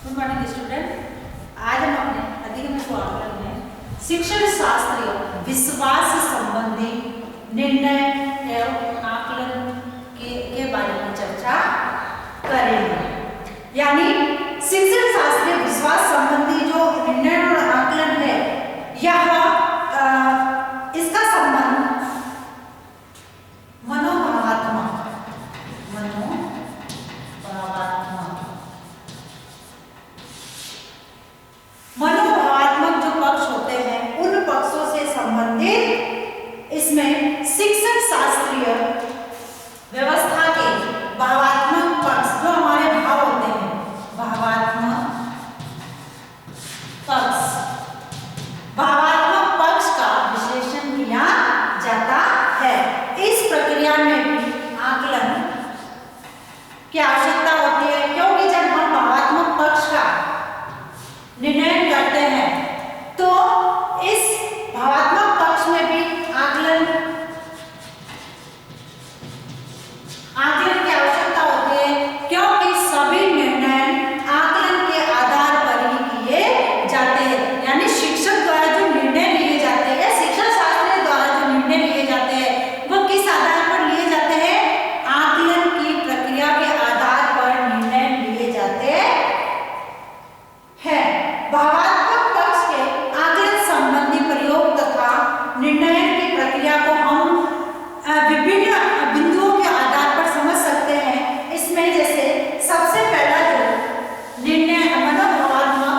Good morning student. आज हम अपने अधिगम आकलन में शिक्षण शास्त्रीय विश्वास संबंधी निर्णय एवं आकलन के बारे में चर्चा करेंगे। यानी शिक्षण शास्त्रीय विश्वास संबंधी जो निर्णय और आकलन है, यह इसका संबंध मनोभावात्मक जो पक्ष होते हैं उन पक्षों से संबंधित इसमें शिक्षण शास्त्रीय व्यवस्था के भावात्मक पक्ष जो हमारे भाव होते हैं, भावात्मक पक्ष का विश्लेषण किया जाता है। इस प्रक्रिया में भी आकलन की आवश्यकता होती है, क्योंकि जब हम भावात्मक पक्ष का निर्णय करते हैं तो इस भावात्मक पक्ष में भी आकलन की आवश्यकता होती है, क्योंकि सभी निर्णय आकलन के आधार पर ही किए जाते हैं। यानी शिक्षक द्वारा जो निर्णय लिए जाते हैं, शिक्षण शास्त्री द्वारा जो निर्णय लिए जाते हैं, वो किस आधार पर लिए जाते हैं? आकलन की प्रक्रिया के आधार पर निर्णय लिए जाते हैं। भावात्मक पक्ष के आकलन संबंधी प्रयोग तथा निर्णय की प्रक्रिया को हम विभिन्न बिंदुओं के आधार पर समझ सकते हैं। इसमें जैसे सबसे पहला जो निर्णय मनोभावात्मक,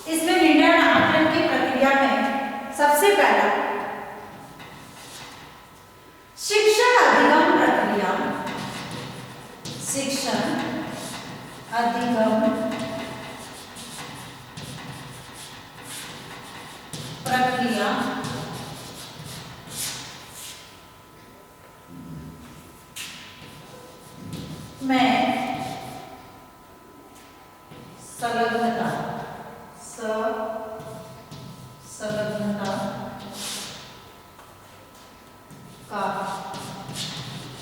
इसमें निर्णय आकलन की प्रक्रिया में सबसे पहला शिक्षण अधिगम प्रक्रिया, शिक्षण अधिगम प्रक्रिया में संलग्नता का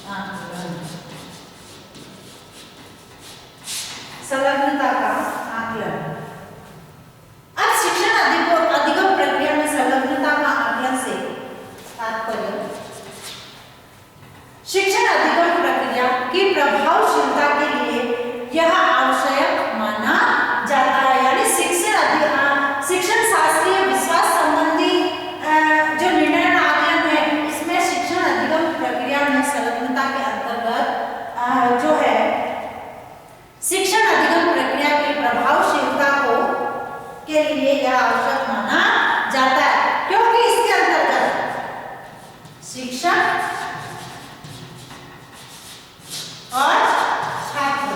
आकलन, संलग्नता का आकलन। अब शिक्षण अधिगम प्रक्रिया में संलग्नता का आकलन से तात्पर्य शिक्षण अधिगम प्रक्रिया की प्रभावशीलता के लिए यह आवश्यक माना जाता है। यानी शिक्षण शास्त्रीय विश्वास संबंधी जो निर्णय आकलन है, इसमें शिक्षण अधिगम प्रक्रिया में संलग्नता के अंतर्गत जो है शिक्षण अधिगम प्रक्रिया की प्रभावशीलता के लिए यह आवश्यक माना जाता है, क्योंकि इसके अंतर्गत शिक्षक और छात्र,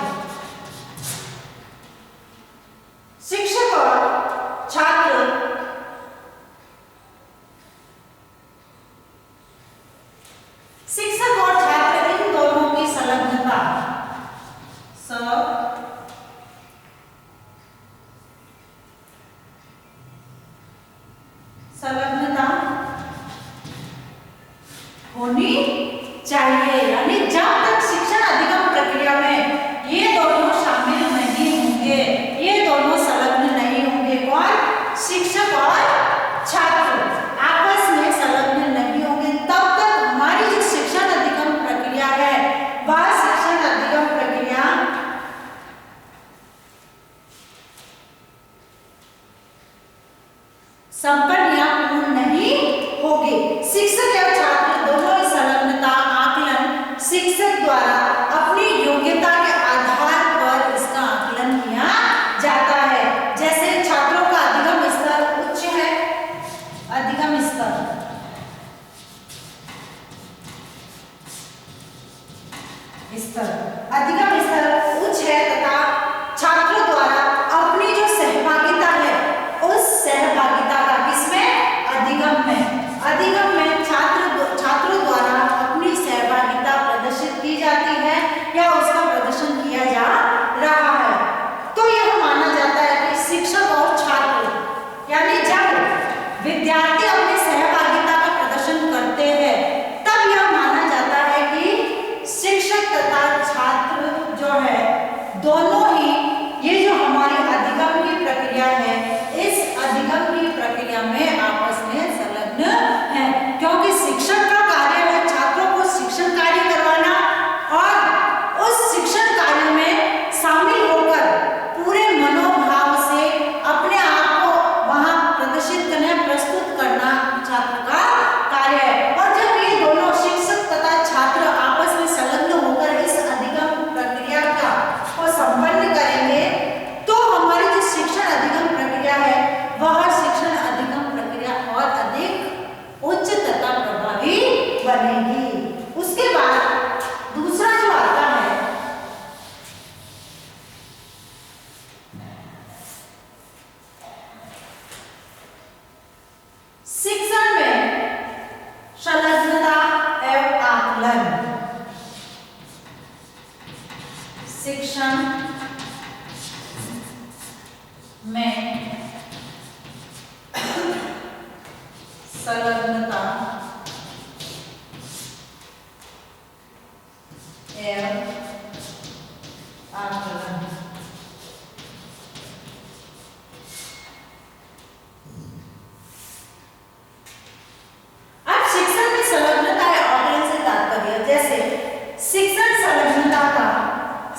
शिक्षक और छात्र इन दोनों की संलग्नता होनी चाहिए। यानी जब तक शिक्षण अधिगम प्रक्रिया में ये दोनों शामिल नहीं होंगे, ये दोनों संलग्न नहीं होंगे, कौन? शिक्षक और छात्र आपस में संलग्न नहीं होंगे, तब तक हमारी जो शिक्षण अधिगम प्रक्रिया है, वह शिक्षण अधिगम प्रक्रिया संपन्न या पूर्ण नहीं होगी। शिक्षक और छात्र दोनों की संलग्नता आकलन शिक्षक द्वारा अपनी योग्यता के आधार पर इसका आकलन किया जाता है। जैसे छात्रों का अधिगम स्तर उच्च है, अधिगम स्तर उच्च है तथा छात्रों द्वारा अपनी जो सहभागिता है, उस सहभागिता का किसमें में संलग्नता एवं आकलन। अब शिक्षण में संलग्नता या आकलन से तात्पर्य, जैसे शिक्षण संलग्नता का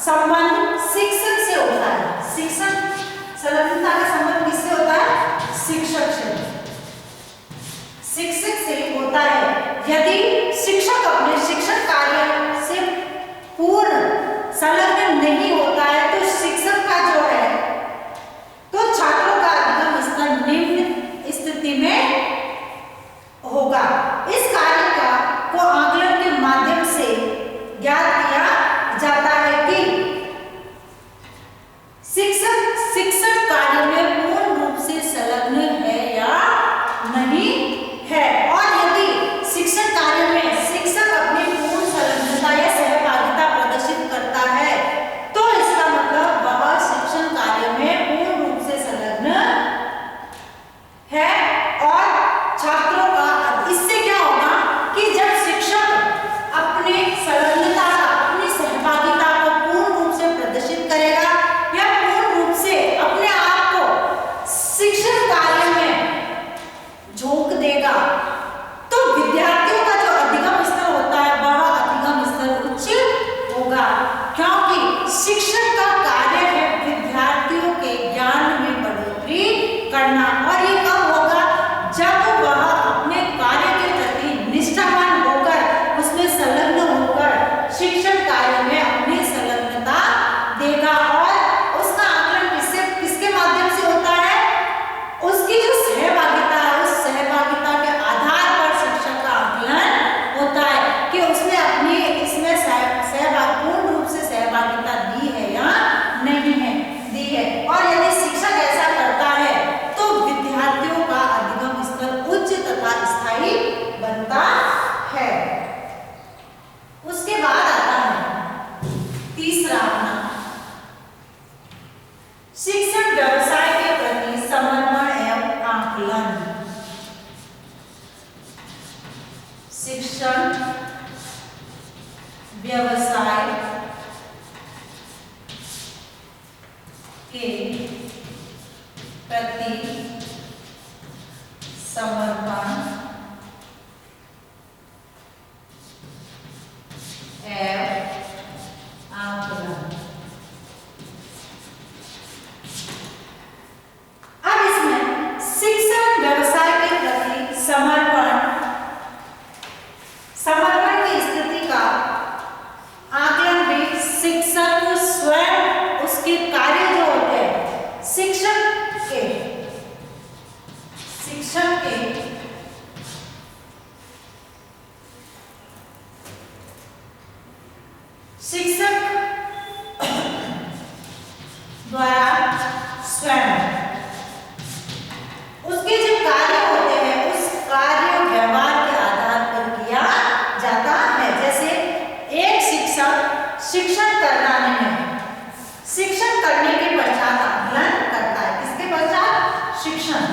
संबंध शिक्षक से होता है। शिक्षण संलग्नता का संबंध किससे होता है? शिक्षक से। शिक्षक से होता है। यदि शिक्षक अपने शिक्षण कार्य से पूर्ण संलग्न नहीं होता है तो शिक्षक का जो है तो छात्रों का अधिगम स्तर निम्न स्थिति में होगा। इस कार्य का को आकलन के माध्यम से ज्ञात किया जाता है कि शिक्षक शिक्षण कार्य में पूर्ण रूप से संलग्न है या नहीं है, और यदि शिक्षण कार्य में शिक्षक अपनी पूर्ण संलग्नता या सहभागिता प्रदर्शित करता है तो इसका मतलब वह शिक्षण कार्य में पूर्ण रूप से संलग्न है। और छात्रों का इससे क्या होगा कि जब शिक्षक अपनी संलग्नता अपनी सहभागिता को पूर्ण रूप से प्रदर्शित करेगा या पूर्ण रूप से अपने आप को शिक्षण कार्य में झोंक देगा तो विद्यार्थियों का जो अधिगम स्तर होता है वह अधिगम स्तर उच्च होगा, क्योंकि शिक्षक का कार्य है विद्यार्थियों के ज्ञान में बढ़ोतरी करना। और ये कब होगा? जब वह अपने कार्य के प्रति निष्ठावान होकर उसमें संलग्न होकर शिक्षण कार्य में अपनी संलग्नता देगा। और उसका आकलन किसके माध्यम से होता है? उसकी जो सहभागिता है उस सहभागिता के आधार पर शिक्षक का आकलन होता है कि उसने अपनी इसमें पूर्ण रूप से सहभागिता दी है या नहीं है, दी है। और यदि शिक्षक ऐसा करता है तो विद्यार्थियों का अधिगम स्तर उच्च तथा स्थायी बनता है। उसके बाद आता है तीसरा अपना शिक्षण व्यवसाय के प्रति समर्पण एवं आकलन। शिक्षण व्यवसाय के प्रति समर्पण एवं आकलन। अब इसमें शिक्षण व्यवसाय के प्रति समर्पण की स्थिति का आकलन भी शिक्षक स्वयं उसके कार्य जो होते हैं शिक्षक के शिक्षक द्वारा स्वयं उसके जो कार्य होते हैं उस कार्य व्यवहार के आधार पर किया जाता है। जैसे एक शिक्षक शिक्षण कराने में शिक्षण करने के पश्चात आकलन करता है। किसके पश्चात? शिक्षण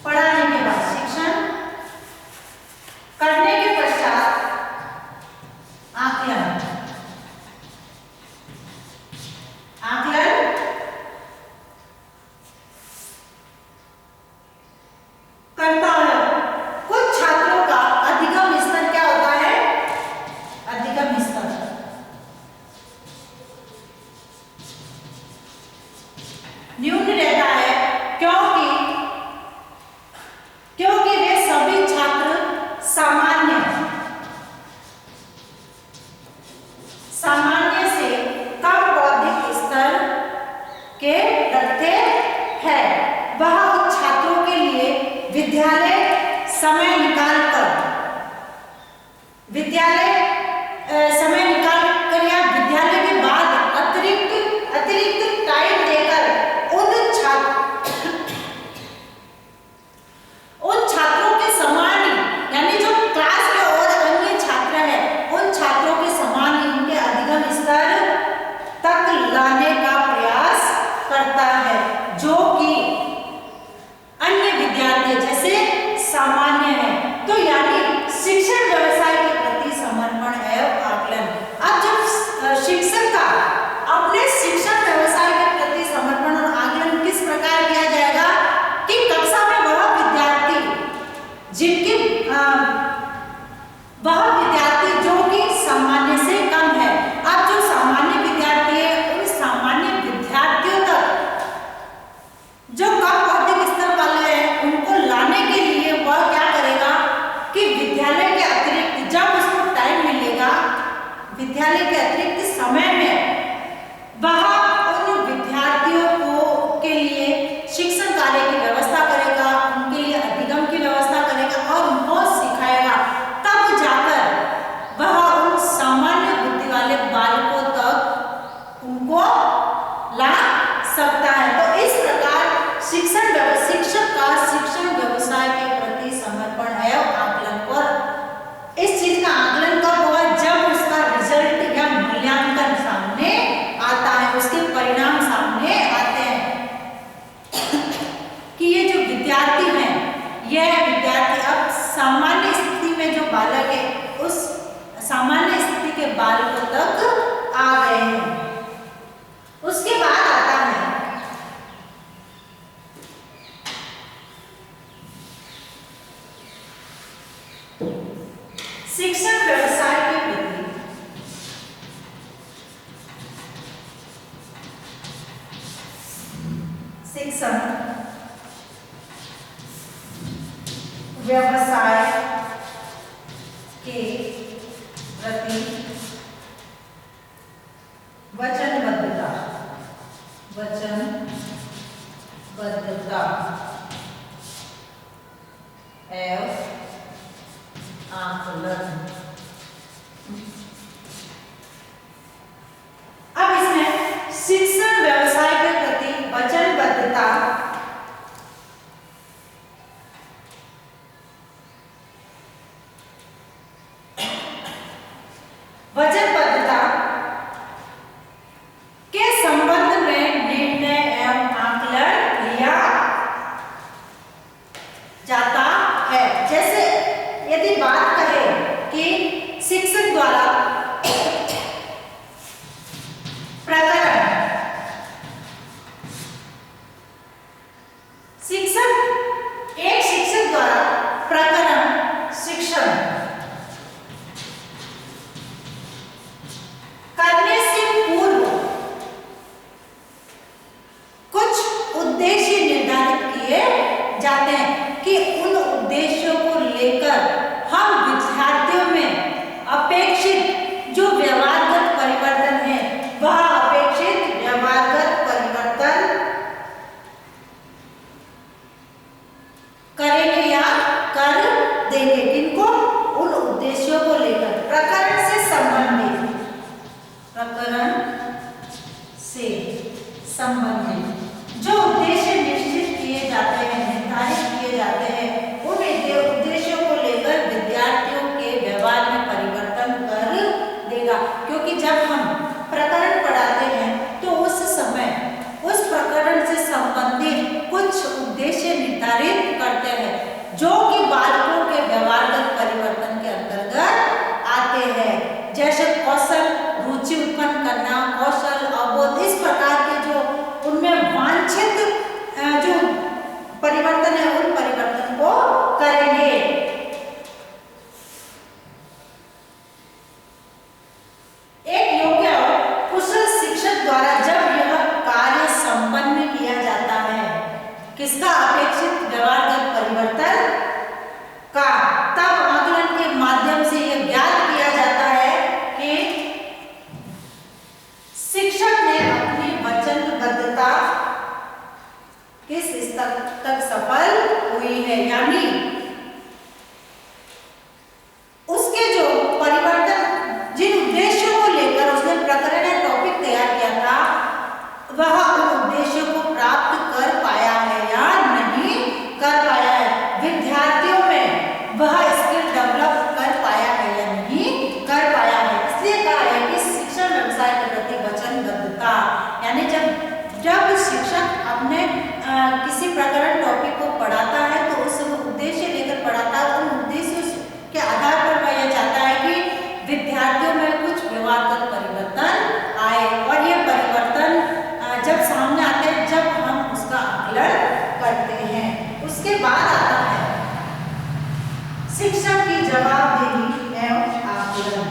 पढ़ाने के बाद शिक्षण करने के पश्चात आकलन करता है। कुछ छात्रों का अधिगम स्तर क्या होता है? अधिगम स्तर न्यून रहता है, क्योंकि वे सभी छात्र सामान्य से कम बौद्धिक स्तर के रखते हैं। वह उन छात्रों के लिए विद्यालय समय निकाल कर या विद्यालय के बाद अतिरिक्त टाइम देकर उन छात्रों के समान यानी जो क्लास के और अन्य छात्र हैं उन छात्रों के समान ही उनके अधिगम स्तर तक लाने का प्रयास करता है। जो सकता है। तो इस प्रकार शिक्षक का शिक्षण व्यवसाय के प्रति समर्पण एवं आकलन पर इस चीज का आकलन कब होगा, जब उसका रिजल्ट या मूल्यांकन सामने आता है, उसके परिणाम सामने आते हैं कि ये जो विद्यार्थी हैं, यह विद्यार्थी अब सामान्य स्थिति में जो बालक है उस सामान्य स्थिति के बालकों तक आ गए हैं। उसके बाद आता है शिक्षण व्यवसाय के प्रति शिक्षण व्यवसाय के प्रति वचनबद्धता एवं आकलन। अब इसमें शिक्षण व्यवसाय के प्रति वचनबद्धता के संबंध में निर्णय एवं आकलन लिया जाता है। जैसे यदि बात करें कि शिक्षक द्वारा एक शिक्षक द्वारा प्रकरण शिक्षण करने से पूर्व कुछ उद्देश्य निर्धारित किए जाते हैं कि उन उद्देश्यों को लेकर हम विद्यार्थियों में अपेक्षित जो व्यवहारगत परिवर्तन है, वह अपेक्षित व्यवहारगत परिवर्तन करेंगे या कर देंगे। इनको उन उद्देश्यों को लेकर प्रकरण से संबंधित जो उद्देश्य निश्चित किए जाते हैं, निर्धारित किए जाते हैं, उन उद्देश्यों को लेकर विद्यार्थियों के व्यवहार में परिवर्तन कर देगा। क्योंकि जब हम प्रकरण पढ़ाते हैं तो उस समय उस प्रकरण से संबंधित कुछ उद्देश्य निर्धारित करते हैं जो कि बालकों के व्यवहारगत परिवर्तन के अंतर्गत आते हैं। जैसे कौशल, रुचि उत्पन्न करना, कौशल, अवबोध, इस प्रकार के जो उनमें वांछित जो परिवर्तन है उन परिवर्तन को करेंगे। एक योग्य कुशल शिक्षक द्वारा जब यह कार्य संपन्न किया जाता है, किसका अपेक्षित व्यवहारगत परिवर्तन का, तब आकलन के माध्यम से यह ज्ञात किया जाता है कि शिक्षक ने अपनी वचनबद्धता किस स्तर तक सफल हुई है, यानी उसके जो परिवर्तन, जिन उद्देश्यों को लेकर उसने प्रकरण या टॉपिक तैयार किया था, वह उन उद्देश्यों को प्राप्त कर पाया है या नहीं कर पाया है। विद्यार्थियों में वह स्किल डेवलप कर पाया है या नहीं कर पाया है। इसलिए कहा है कि शिक्षण व्यवसाय के प्रति वचनबद्धता, यानी जब शिक्षक अपने किसी प्रकरण टॉपिक को पढ़ाता है तो उस उद्देश्य लेकर पढ़ाता है, उन उद्देश्यों के आधार पर वह यह चाहता है कि विद्यार्थियों में कुछ व्यवहारगत परिवर्तन आए, और ये परिवर्तन जब सामने आते हैं जब हम उसका आकलन करते हैं। उसके बाद आता है शिक्षक की जवाबदेही एवं आकलन।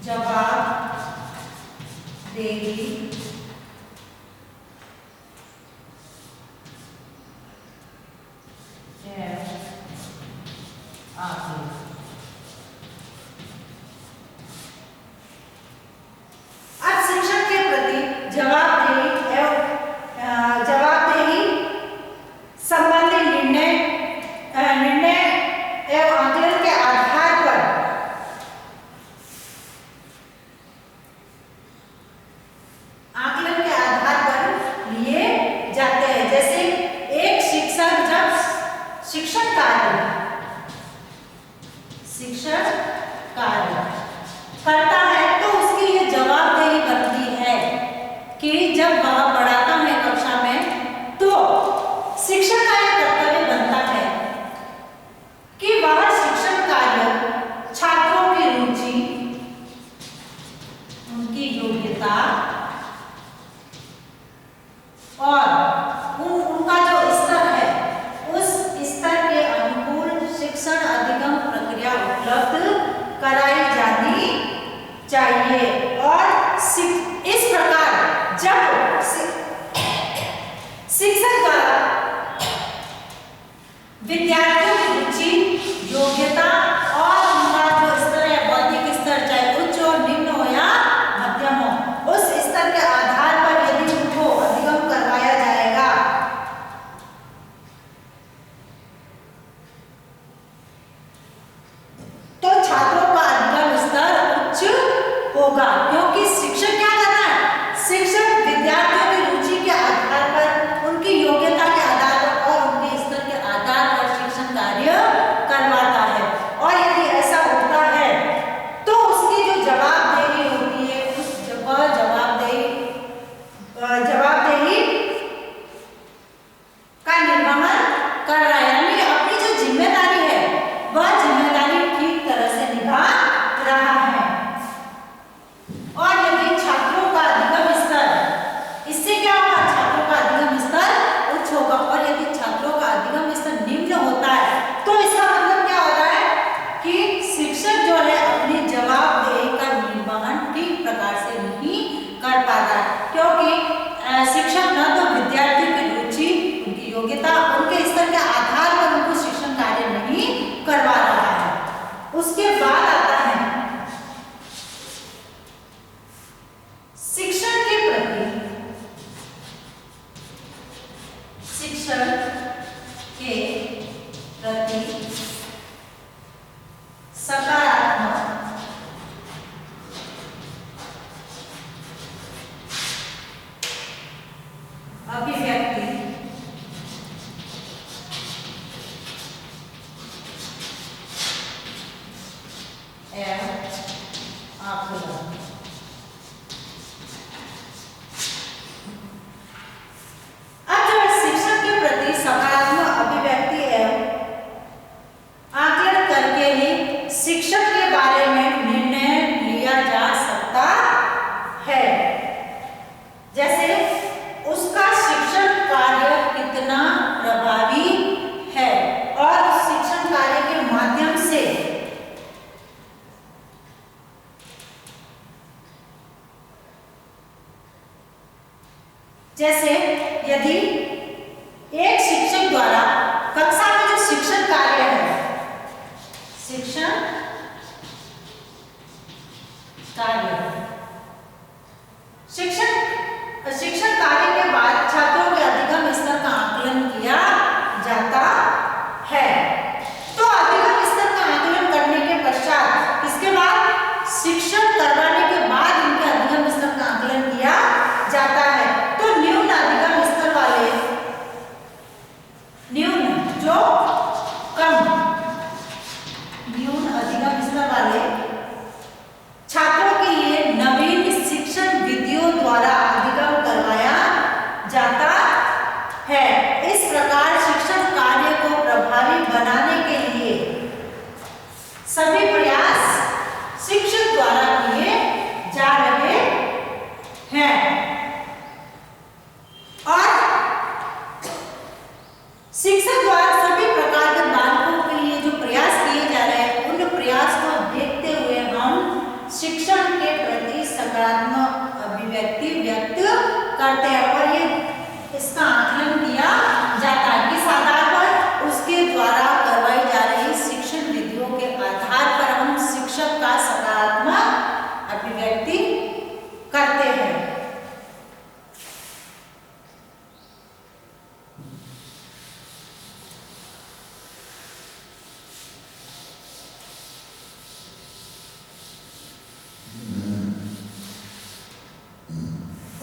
जवाबदेही अब शिक्षक के प्रति जवाबदेही संबंधी निर्णय एवं आकलन के आधार शिक्षण कार्य करता है तो उसकी ये जवाबदेही बनती है कि जब वह पढ़ाता है कक्षा में तो शिक्षण का यह कर्तव्य बनता है कि वह शिक्षण कार्य छात्रों की रुचि, उनकी योग्यता और उनका जो स्तर है उस स्तर के अनुकूल शिक्षण अधिगम प्रक्रिया उपलब्ध कराई जानी चाहिए। और इस प्रकार जब शिक्षक द्वारा विद्यार्थियों की रुचि, योग्यता और उनका जो स्तर है, बौद्धिक स्तर चाहे उच्च और निम्न हो या मध्यम हो, उस स्तर के आधार पर यदि उनको अधिगम करवाया जाएगा तो छात्रों का अधिगम स्तर उच्च होगा। क्योंकि शिक्षक क्या कर रहा है, शिक्षक विद्यार्थियों की रुचि के आधार पर, उनकी योग्यता के आधार पर और उनके स्तर के आधार पर शिक्षण कार्य करवाता है। और यदि ऐसा होता है तो उसकी जो जवाबदेही होती है उस जवाबदेही का निर्वहन कर रहा है, यानी अपनी जो जिम्मेदारी है वह जिम्मेदारी ठीक तरह से निभा रहा है। और यदि छात्रों का अधिगम स्तर, इससे क्या होगा, छात्रों का अधिगम स्तर उच्च होगा। और यदि छात्रों का अधिगम स्तर निम्न होता है तो इसका मतलब क्या होता है कि शिक्षक जो है अपनी जवाबदेही का निर्वहन ठीक प्रकार से नहीं कर पाता है। क्योंकि शिक्षक न तो विद्यार्थी की रुचि, उनकी योग्यता, उनके स्तर के आधार पर उनको शिक्षण कार्य नहीं करवा रहा है। उसके बाद आता है शिक्षण के प्रति सकारात्मक अभिव्यक्ति एवं आकलन। अब जो शिक्षण के प्रति सकारात्मक अभिव्यक्ति एवं आकलन करके ही शिक्षक के बारे में निर्णय लिया जा सकता है। जैसे उसका शिक्षण कार्य कितना प्रभावी है और शिक्षण कार्य के माध्यम से जैसे यदि एक शिक्षक द्वारा कक्षा में जो शिक्षण कार्य है, शिक्षण कार्य, शिक्षण कार्य के बाद छात्रों के अधिगम स्तर का आकलन किया जाता है। तो अधिगम स्तर का आकलन करने के पश्चात इसके बाद शिक्षण करवाने के बाद इनके अधिगम स्तर का आकलन किया जाता है। तो न्यून अधिगम स्तर वाले, न्यून जो कम न्यून अधिगम स्तर वाले छात्रों के लिए नवीन शिक्षण विधियों द्वारा अधिगम करवाया जाता है। इस प्रकार शिक्षण कार्य को प्रभावी बनाने के लिए सभी प्रयास शिक्षक द्वारा किए जा रहे हैं। और शिक्षक द्वारा सभी प्रकार के बालकों के लिए जो प्रयास किए जा रहे हैं उन प्रयास को देखते हुए हम शिक्षण के प्रति सकारात्मक अभिव्यक्ति व्यक्त करते हैं। और ये इसका आकलन किया जाता है किस आधार पर, उसके द्वारा करवाई जा रही शिक्षण विधियों के आधार पर हम शिक्षक का सकारात्मक अभिव्यक्ति करते हैं।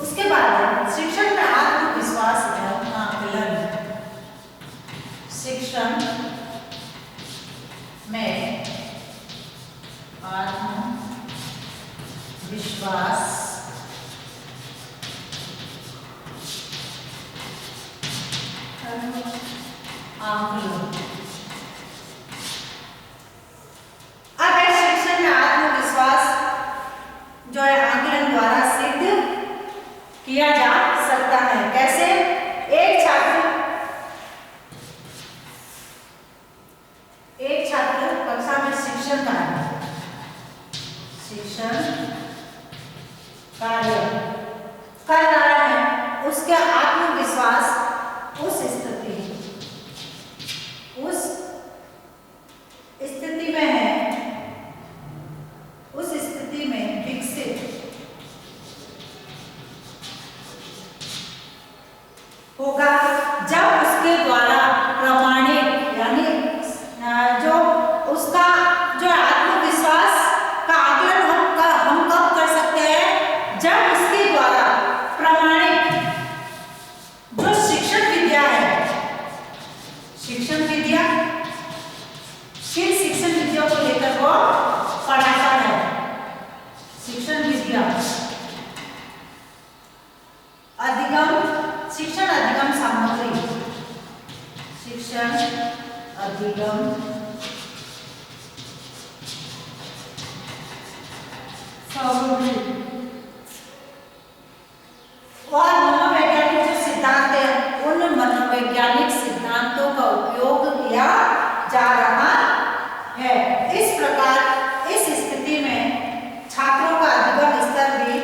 उसके बाद शिक्षण में आत्मविश्वास एवं आत्मविश्वास आकलन। अब इस शिक्षण में आत्मविश्वास जो है आकलन द्वारा सिद्ध किया जा सकता है। कैसे? एक छात्र कक्षा में शिक्षण कार्य कर रहा है, उसका आत्मविश्वास उस स्थिति में है, उस स्थिति में विकसित होगा जब उसके द्वारा प्रमाणित यानी जो उसका जो आत्मविश्वास का आकलन हम कब कर सकते हैं? जब उसके द्वारा प्रमाणित जो शिक्षण विद्या है, शिक्षण विद्या किन शिक्षण विद्या को लेकर वो पढ़ाता है? शिक्षण विद्या शिक्षण अधिगम सामग्री, शिक्षण अधिगम सामग्री और मनोवैज्ञानिक जो सिद्धांत है, उन मनोवैज्ञानिक सिद्धांतों का उपयोग किया जा रहा है। इस प्रकार इस स्थिति में छात्रों का अधिगम स्तर भी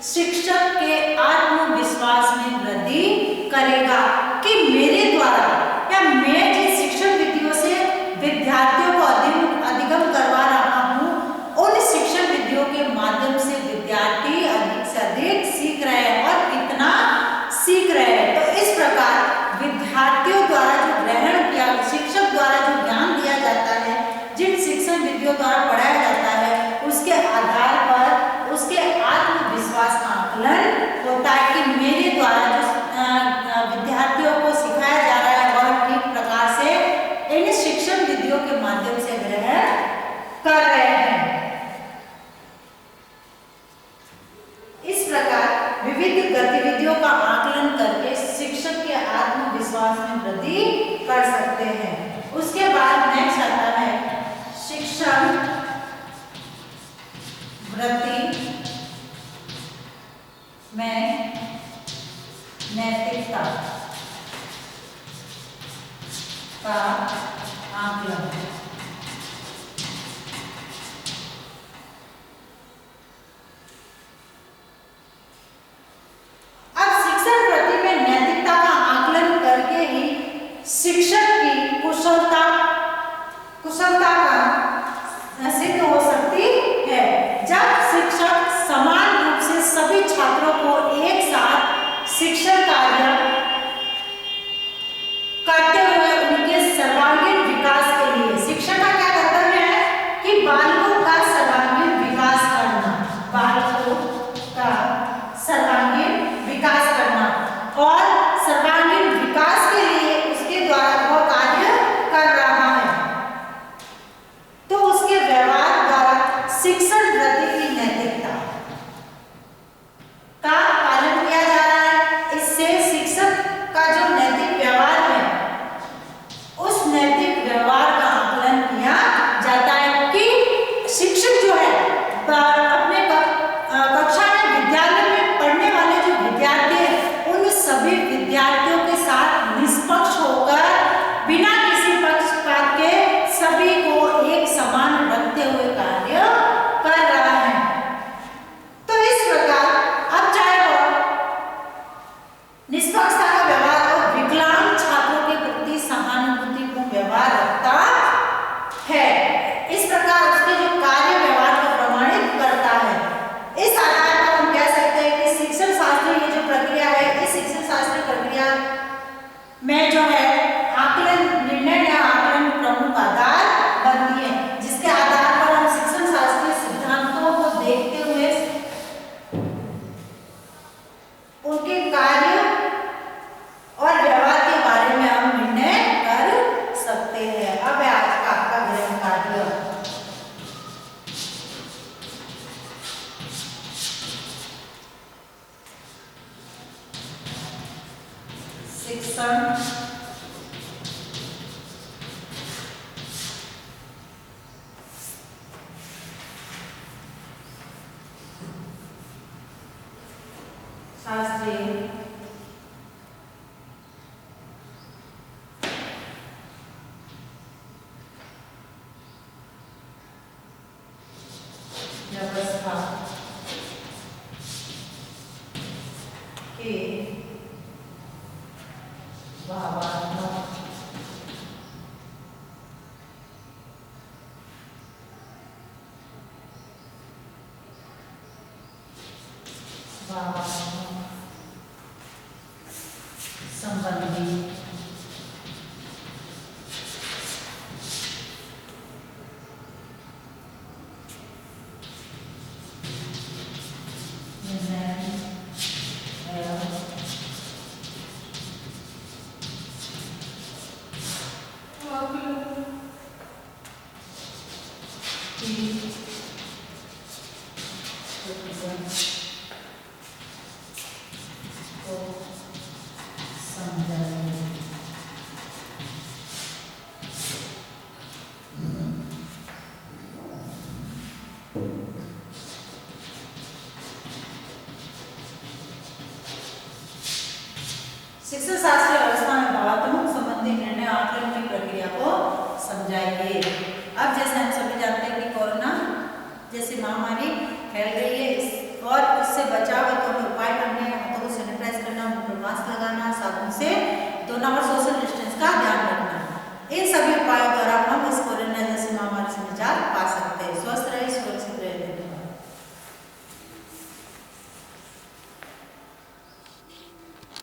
शिक्षक के आत्मविश्वास में वृद्धि करेगा कि मेरे द्वारा या मैं जिन शिक्षण विधियों से विद्यार्थियों को अधिगम करवा रहा हूँ, उन शिक्षण विधियों के माध्यम से विद्यार्थी अधिक से अधिक सीख रहे हैं और कितना सीख रहे हैं। तो इस प्रकार विद्यार्थियों द्वारा जो ग्रहण किया, शिक्षक द्वारा जो ज्ञान दिया जाता है, जिन शिक्षण विधियों द्वारा पढ़ाया जाता है, उसके आधार पर उसके आत्मविश्वास का आकलन होता है कि मेरे द्वारा जो विद्यार्थियों को सिखाया जा रहा है वह ठीक प्रकार से इन शिक्षण विधियों के माध्यम से ग्रहण कर रहे हैं। इस प्रकार विविध गतिविधियों का आकलन करके शिक्षक के आत्मविश्वास में वृद्धि कर सकते हैं। उसके बाद नेक्स्ट आता है शिक्षण वृत्ति में नैतिकता का आकलन। अब शिक्षण वृत्ति में नैतिकता का आकलन करके ही शिक्षक की कुशलता का सिद्ध हो सकती है। जब शिक्षक समान रूप से सभी छात्रों को एक साथ शिक्षण कार्य करते हुए उनके सर्वांगीण विकास के लिए, शिक्षक का क्या कर्तव्य है कि बालकों का सर्वांगीण विकास करना, बालकों का सर्वांगीण विकास करना और सर्वांगीण विकास के लिए उसके द्वारा वह कार्य कर रहा है, तो उसके व्यवहार द्वारा शिक्षण वृत्ति की नैतिकता का पालन किया जा रहा है। इससे शिक्षक का जो नैतिक व्यवहार है, उस नैतिक व्यवहार का आकलन किया जाता है कि शिक्षक जो है अपने कक्षा में विद्यालय में पढ़ने वाले जो विद्यार्थी हैं, उन सभी विद्यार्थियों के साथ निष्पक्ष होकर बिना किसी पक्षपात के सभी को एक समान रखते हुए कार्य कर रहा है। तो इस प्रकार अब चाहे वो निष्पक्षता का व्यवहार और विकलांग छात्रों के प्रति सहानुभूतिपूर्ण व्यवहार रखता है, इस प्रकार उसके जो कार्य व्यवहार को प्रमाणित कर शास्त्रीय व्यवस्था के भावात्मक संबंधी शिक्षण शास्त्रीय व्यवस्था में भावात्मक संबंधी निर्णय आकलन की प्रक्रिया को समझाइए।